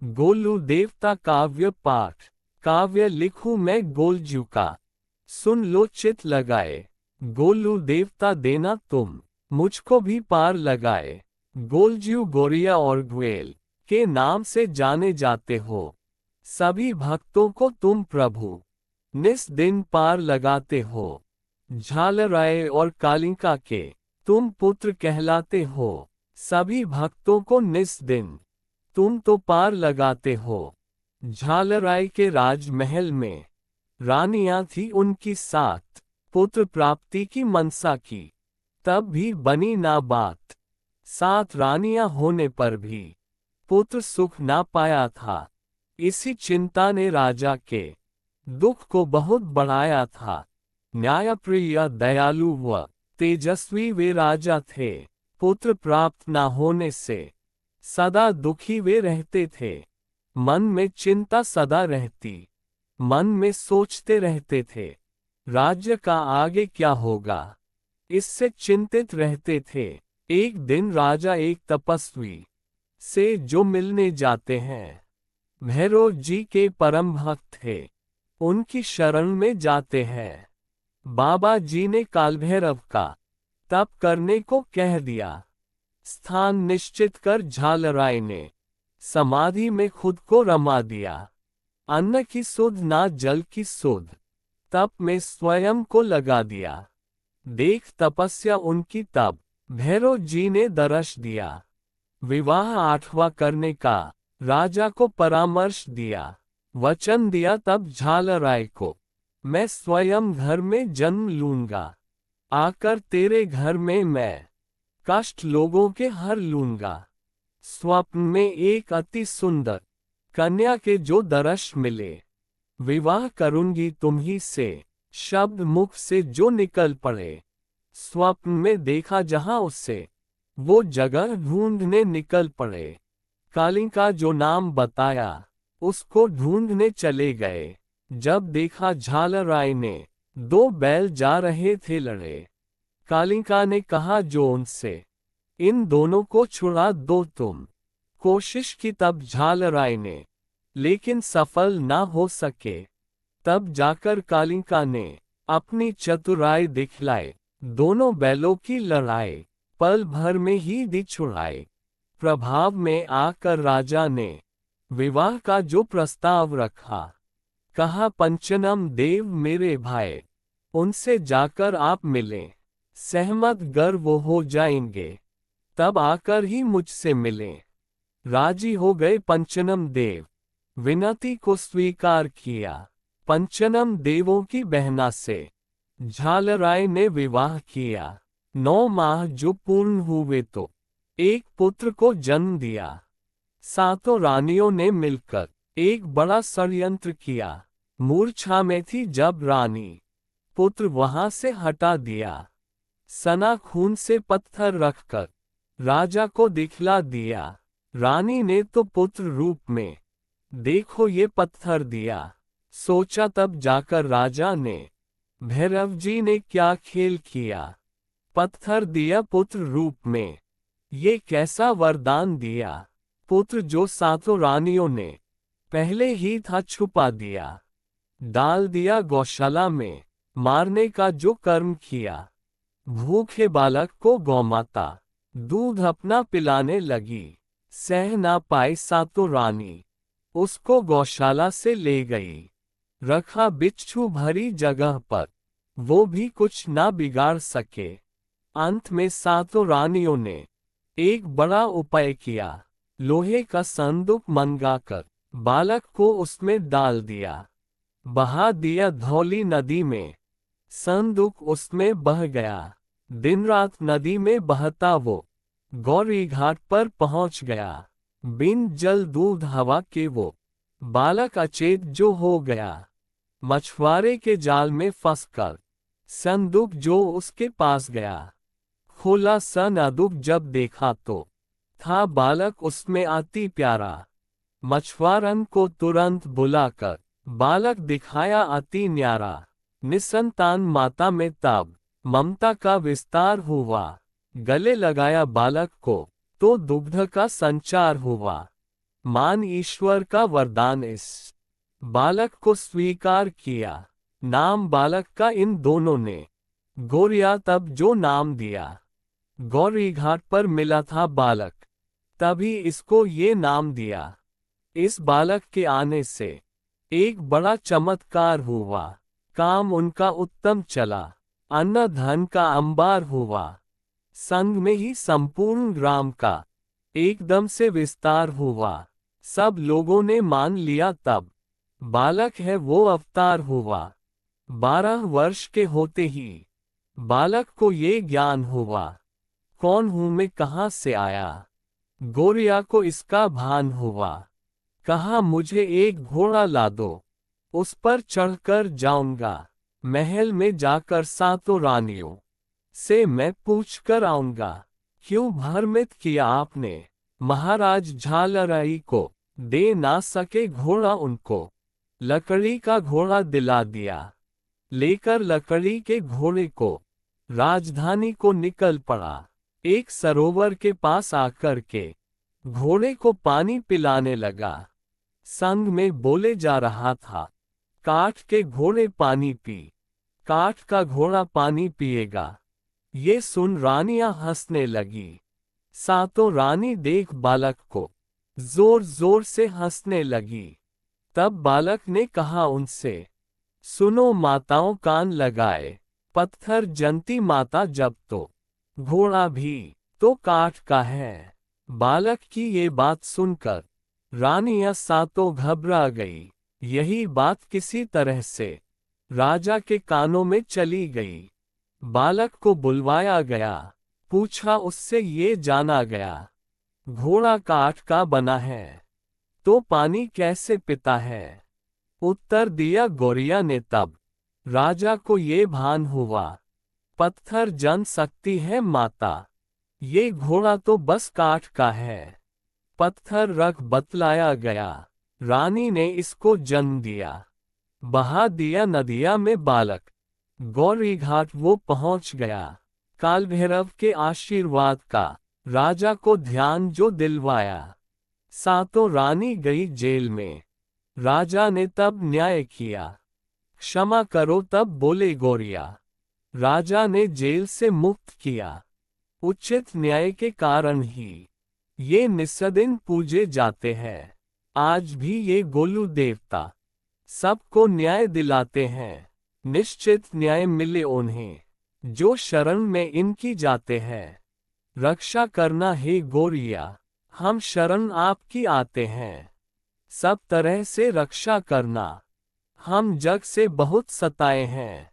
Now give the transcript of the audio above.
गोलू देवता काव्य पाठ। काव्य लिखूं मैं गोलजू का, सुन लो चित लगाए। गोलू देवता देना तुम, मुझको भी पार लगाए। गोलजू गोरिया और ग्वेल के नाम से जाने जाते हो। सभी भक्तों को तुम प्रभु निस दिन पार लगाते हो। झालराय और कालिका के तुम पुत्र कहलाते हो। सभी भक्तों को निस दिन तुम तो पार लगाते हो। झालराय के राजमहल में रानियां थी उनकी 7, पुत्र प्राप्ति की मनसा की, तब भी बनी ना बात। 7 रानियां होने पर भी पुत्र सुख ना पाया था। इसी चिंता ने राजा के दुख को बहुत बढ़ाया था। न्यायप्रिय दयालु व तेजस्वी वे राजा थे। पुत्र प्राप्त ना होने से सदा दुखी वे रहते थे। मन में चिंता सदा रहती, मन में सोचते रहते थे, राज्य का आगे क्या होगा, इससे चिंतित रहते थे। एक दिन राजा एक तपस्वी से जो मिलने जाते हैं, भैरव जी के परम भक्त थे, उनकी शरण में जाते हैं। बाबा जी ने कालभैरव का तप करने को कह दिया। स्थान निश्चित कर झालराय ने समाधि में खुद को रमा दिया। अन्न की सुध ना जल की सुध, तप में स्वयं को लगा दिया। देख तपस्या उनकी तब भैरव जी ने दर्श दिया। विवाह 8वां करने का राजा को परामर्श दिया। वचन दिया तब झालराय को, मैं स्वयं घर में जन्म लूंगा। आकर तेरे घर में मैं कष्ट लोगों के हर लूंगा। स्वप्न में एक अति सुंदर कन्या के जो दर्श मिले, विवाह करूंगी तुम्ही से, शब्द मुख से जो निकल पड़े। स्वप्न में देखा जहां उससे, वो जगह ढूंढने निकल पड़े। कालिका जो नाम बताया, उसको ढूंढने चले गए। जब देखा झालराय ने 2 बैल जा रहे थे लड़े। कालिका ने कहा जो उनसे, इन दोनों को छुड़ा दो तुम। कोशिश की तब झालराय ने, लेकिन सफल ना हो सके। तब जाकर कालिका ने अपनी चतुराई दिखलाई। दोनों बैलों की लड़ाई पल भर में ही दी छुड़ाई। प्रभाव में आकर राजा ने विवाह का जो प्रस्ताव रखा, कहा पंचनम देव मेरे भाई, उनसे जाकर आप मिलें, सहमत गर वो हो जाएंगे, तब आकर ही मुझसे मिलें। राजी हो गए पंचनम देव, विनती को स्वीकार किया। पंचनम देवों की बहना से झालराय ने विवाह किया। 9 माह जो पूर्ण हुए तो एक पुत्र को जन्म दिया। 7 रानियों ने मिलकर एक बड़ा षड्यंत्र किया। मूर्छा में थी जब रानी, पुत्र वहां से हटा दिया। सना खून से पत्थर रखकर राजा को दिखला दिया। रानी ने तो पुत्र रूप में देखो ये पत्थर दिया। सोचा तब जाकर राजा ने, भैरव जी ने क्या खेल किया, पत्थर दिया पुत्र रूप में, ये कैसा वरदान दिया। पुत्र जो 7 रानियों ने पहले ही था छुपा दिया। डाल दिया गौशाला में, मारने का जो कर्म किया। भूखे बालक को गौमाता दूध अपना पिलाने लगी। सह ना पाई 7 रानी, उसको गौशाला से ले गई। रखा बिच्छू भरी जगह पर, वो भी कुछ ना बिगाड़ सके। अंत में 7 रानियों ने एक बड़ा उपाय किया। लोहे का संदूक मंगाकर बालक को उसमें डाल दिया। बहा दिया धौली नदी में, संदूक उसमें बह गया। दिन रात नदी में बहता वो गौरी घाट पर पहुंच गया। बिन जल दूध हवा के वो बालक अचेत जो हो गया। मछुआरे के जाल में फंसकर संदूक जो उसके पास गया। खोला संदूक जब देखा तो था बालक उसमें अति प्यारा। मछुआरन को तुरंत बुलाकर बालक दिखाया अति न्यारा। निसंतान माता में तब ममता का विस्तार हुआ। गले लगाया बालक को तो दुग्ध का संचार हुआ। मान ईश्वर का वरदान इस बालक को स्वीकार किया। नाम बालक का इन दोनों ने गौरिया तब जो नाम दिया। गौरी घाट पर मिला था बालक, तभी इसको ये नाम दिया। इस बालक के आने से एक बड़ा चमत्कार हुआ। काम उनका उत्तम चला, अन्न धन का अंबार हुआ। संग में ही संपूर्ण ग्राम का एकदम से विस्तार हुआ। सब लोगों ने मान लिया तब बालक है वो अवतार हुआ। 12 वर्ष के होते ही बालक को ये ज्ञान हुआ, कौन हूं मैं कहाँ से आया। गौरिया को इसका भान हुआ, कहा मुझे एक घोड़ा ला दो, उस पर चढ़कर जाऊंगा। महल में जाकर सातों रानियों से मैं पूछ कर आऊंगा, क्यों भ्रमित किया आपने महाराज झालराई को। दे ना सके घोड़ा उनको, लकड़ी का घोड़ा दिला दिया। लेकर लकड़ी के घोड़े को राजधानी को निकल पड़ा। एक सरोवर के पास आकर के घोड़े को पानी पिलाने लगा। संग में बोले जा रहा था, काठ के घोड़े पानी पी, काठ का घोड़ा पानी पिएगा। ये सुन रानियां हंसने लगी। सातों रानी देख बालक को जोर जोर से हंसने लगी। तब बालक ने कहा उनसे, सुनो माताओं कान लगाए, पत्थर जनती माता जब तो घोड़ा भी तो काठ का है। बालक की ये बात सुनकर रानियां सातों घबरा गई। यही बात किसी तरह से राजा के कानों में चली गई। बालक को बुलवाया गया, पूछा उससे ये जाना गया, घोड़ा काठ का बना है तो पानी कैसे पीता है। उत्तर दिया गौरिया ने तब राजा को ये भान हुआ, पत्थर जन सकती है माता, ये घोड़ा तो बस काठ का है। पत्थर रख बतलाया गया, रानी ने इसको जन्म दिया। बहा दिया नदिया में बालक, गौरी घाट वो पहुंच गया। काल भैरव के आशीर्वाद का राजा को ध्यान जो दिलवाया। सातों रानी गई जेल में, राजा ने तब न्याय किया। क्षमा करो तब बोले गौरिया, राजा ने जेल से मुक्त किया। उचित न्याय के कारण ही ये निस्दिन पूजे जाते हैं। आज भी ये गोलू देवता सबको न्याय दिलाते हैं। निश्चित न्याय मिले उन्हें जो शरण में इनकी जाते हैं। रक्षा करना हे गौरिया, हम शरण आपकी आते हैं। सब तरह से रक्षा करना, हम जग से बहुत सताए हैं।